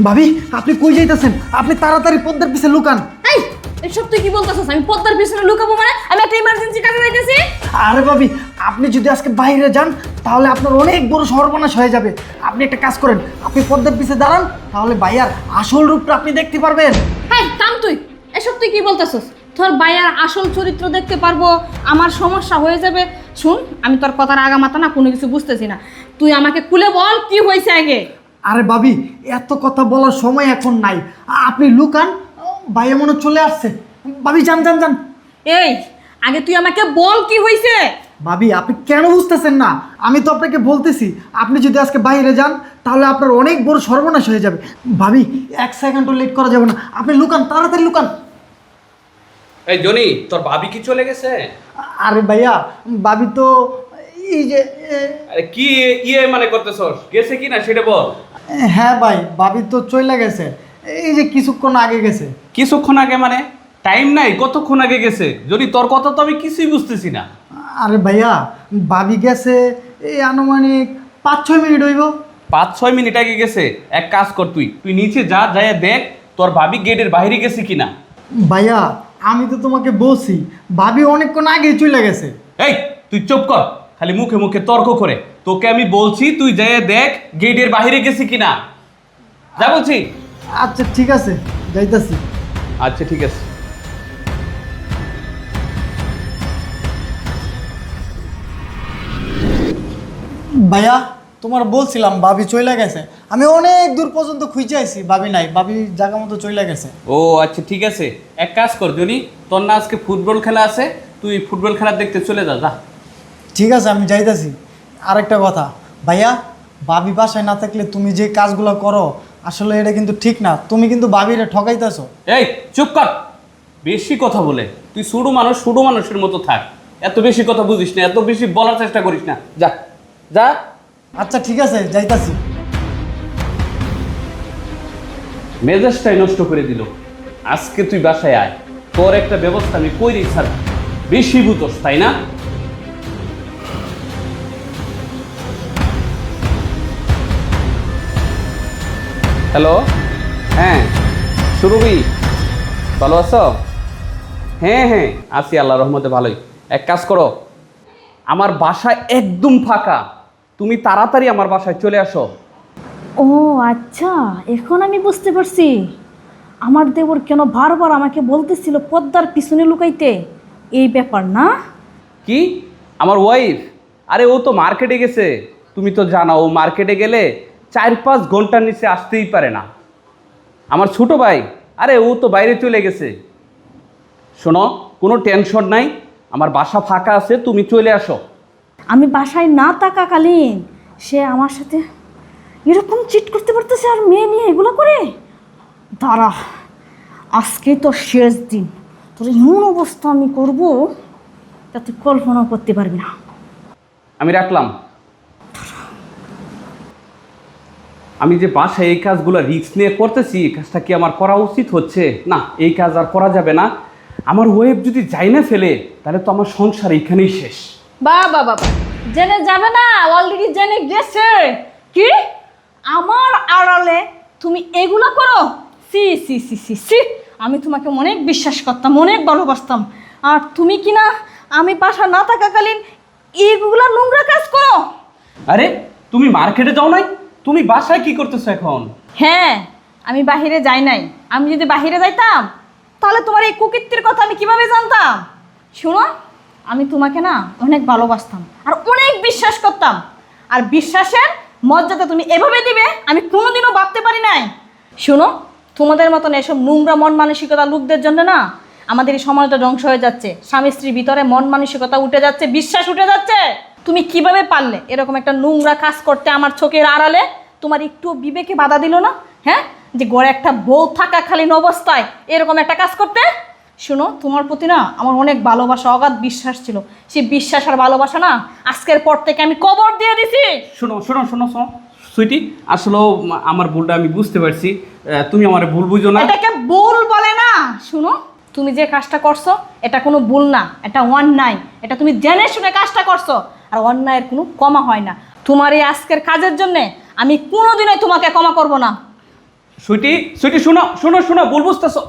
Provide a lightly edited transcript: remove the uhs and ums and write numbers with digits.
ভাবি আপনি কই যাইতেছেন? আপনি তাড়াতাড়ি পদ্মার পিছে লুকান। এই এসব তুই কি বলতেছিস? আমি পদ্মার পিছনে লুকাবো মানে? আমি একটা ইমার্জেন্সি কাজে যাইতেছি। আরে ভাবি, আপনি যদি আজকে বাইরে যান তাহলে আপনার অনেক বড় সর্বনাশ হয়ে যাবে। আপনি একটা কাজ করেন, আপনি পদ্মার পিছে দাঁড়ান, তাহলে ভাইয়ার আসল রূপটা আপনি দেখতে পারবেন। এই থাম তুই, এসব তুই কি বলতেছিস? তোর ভাইয়ার আসল চরিত্র দেখতে পারবো, আমার সমস্যা হয়ে যাবে। শুন, আমি তোর কথার আগামাথা না কোনো কিছু বুঝতেছি না। তুই আমাকে খুলে বল কি হয়েছে আগে। আরে ভাবি, এত কথা বলার সময় এখন নাই, আপনি লুকান। ভাইয়া মনে হয় চলে আসছে। ভাবি যান যান যান। এই আগে তুই আমাকে বল কি হয়েছে। ভাবি আপনি কেন বুঝতেছেন না? আমি তো আপনাকে বলতেছি, আপনি যদি আজকে বাইরে যান তাহলে আপনার অনেক বড় সর্বনাশ হয়ে যাবে। ভাবি এক সেকেন্ডও লেট করা যাবে না, আপনি লুকান, তাড়াতাড়ি লুকান। এই জনি, তোর ভাবি কি চলে গেছে? আরে ভাইয়া, ভাবি তো এই যে আরে কি মানে করতেছস? গেছে কি না সেটা বল। হ্যাঁ ভাই, ভাবি তো চলে গেছে, এই যে কিছুক্ষণ আগে গেছে। কিছুক্ষণ আগে মানে? টাইম নাই, কতক্ষণ আগে গেছে? যদি তোর কথা তো আমি কিছুই বুঝতেছি না। আরে ভাইয়া, ভাবি গেছে এই আনুমানিক 5-6 মিনিট হইব। 5-6 মিনিট আগে গেছে? এক কাজ কর, তুই নিচে যা, যায় দেখ তোর ভাবি গেটের বাইরে গেছে কিনা। ভাইয়া আমি তো তোমাকে বলছি, ভাবি অনেকক্ষণ আগেই চলে গেছে। এই তুই চুপ কর, খালি মুখে মুখে তর্ক করে। তোকে আমি বলছি তুই যায় দেখ গেটের বাইরে গেছে কিনা, যা বলছি। আচ্ছা ঠিক আছে, যাইতাছি। আচ্ছা ঠিক আছে। ভাইয়া তোমার বলছিলাম ভাবি চলে গেছে, আমি অনেক দূর পর্যন্ত খুঁজে আইছি, ভাবি নাই, ভাবি জায়গা মতো চলে গেছে। ও আচ্ছা ঠিক আছে, এক কাজ কর জনি, তোর না আজকে ফুটবল খেলা আছে, তুই ফুটবল খেলা দেখতে চলে যা, যা। ঠিক আছে আমি যাইতাছি। আরেকটা কথা ভাইয়া, ভাবি বাসায় না থাকলে তুমি যে কাজগুলো করো আসলে এটা কিন্তু ঠিক না, তুমি কিন্তু ভাবিরে ঠকাইতেছো। এই চুপ কর, বেশি কথা বলে তুই ছোটো মানুষের মতো থাক। এত বেশি কথা বুঝিস না, এত বেশি বলার চেষ্টা করিস না, যা যা। আচ্ছা ঠিক আছে যাইতাছি। মেজাজটাই নষ্ট করে দিল। আজকে তুই বাসায় আয়, তোর একটা ব্যবস্থা আমি কইরি ছাড়। বেশি বুতোস তাই না? হ্যালো, হ্যাঁ সুরভি, ভালো আছো? হ্যাঁ হ্যাঁ আছি, আল্লাহ রহমতে ভালোই। এক কাজ করো, আমার বাসা একদম ফাঁকা, তুমি তাড়াতাড়ি আমার বাসায় চলে আসো। ও আচ্ছা, এখন আমি বুঝতে পারছি আমার দেবর কেন বারবার আমাকে বলতেছিল পদ্মার পিছনে লুকাইতে। এই ব্যাপার না? কি আমার ওয়াইফ? আরে ও তো মার্কেটে গেছে, তুমি তো জানো ও মার্কেটে গেলে 4-5 ঘন্টার নিচে আসতেই পারে না। আমার ছোট ভাই, আরে ও তো বাইরে চলে গেছে। শোনো, কোনো টেনশন নাই, আমার বাসা ফাঁকা আছে, তুমি চলে আসো। আমি বাসায় না থাকাকালীন সে আমার সাথে এরকম চিট করতে পারতেছে আর মেয়ে নিয়ে এগুলো করে। দাঁড়া, আজকে তো শেষ দিন, তোর এমন অবস্থা আমি করবো তা তুই কল্পনাও করতে পারবি না। আমি রাখলাম। আমি যে বাসায় এই কাজগুলো রিস্ক নিয়ে করতেছি, এই কাজটা কি আমার করা উচিত হচ্ছে? না, এই কাজ আর করা যাবে না। আমার ওয়েব যদি যাই না ফেলে তাহলে তো আমার সংসার এইখানেই শেষ। বাবা বাবা, জেনে যাবে না, অলরেডি জেনে গেছে। কি আমার আড়ালে তুমি এগুলো করো? সি সি সি সি সি, আমি তোমাকে অনেক বিশ্বাস করতাম, অনেক ভালোবাসতাম, আর তুমি কি না আমি বাসা না থাকাকালীন এইগুলা নোংরা কাজ করো। আরে তুমি মার্কেটে যাও নাই, তুমি বাসায় কি করতেছো এখন? হ্যাঁ, আমি বাহিরে যাই নাই। আমি যদি বাহিরে যাইতাম তাহলে তোমার এই কুকীর্তির কথা আমি কিভাবে জানতাম? শোনো, আমি তোমাকে না অনেক ভালোবাসতাম আর অনেক বিশ্বাস করতাম, আর বিশ্বাসের মর্যাদা তুমি এভাবে দিবে আমি কোনোদিনও ভাবতে পারি নাই। শোনো, তোমাদের মতন এসব নোংরা মন মানসিকতা লোকদের জন্য না আমাদের এই সমাজটা ধ্বংস হয়ে যাচ্ছে। স্বামী স্ত্রীর ভিতরে মন মানসিকতা উঠে যাচ্ছে, বিশ্বাস উঠে যাচ্ছে। তুমি কিভাবে পারলে এরকম একটা নোংরা কাজ করতে আমার চোখের আড়ালে? তোমার একটু বিবেকে বাধা দিল না? হ্যাঁ, যে ঘরে একটা বউ থাকাকালীন অবস্থায় এরকম একটা কাজ করতে? শোনো, তোমার প্রতি না আমার অনেক ভালোবাসা, অগাধ বিশ্বাস ছিল। সেই বিশ্বাস আর ভালোবাসা না আজকের পর থেকে আমি কবর দিয়ে দিছি। শোনো শোনো শোনো শোনো সুইটি, আসলে আমার ভুলটা আমি বুঝতে পারছি, তুমি আমার ভুল বুঝো না। এটাকে ভুল বলে না। শোনো, তুমি যে কাজটা করছো এটা কোনো ভুল না, এটা অন্যায়। এটা তুমি জেনে শুনে কাজটা করছো, আর অন্যায়ের কোনো ক্ষমা হয় না। তোমার এই আজকের কাজের জন্যে আমি কোনোদিনই তোমাকে ক্ষমা করব না। সুইটি সুইটি শোনো শোনো শোনো ভুল বুঝতেছো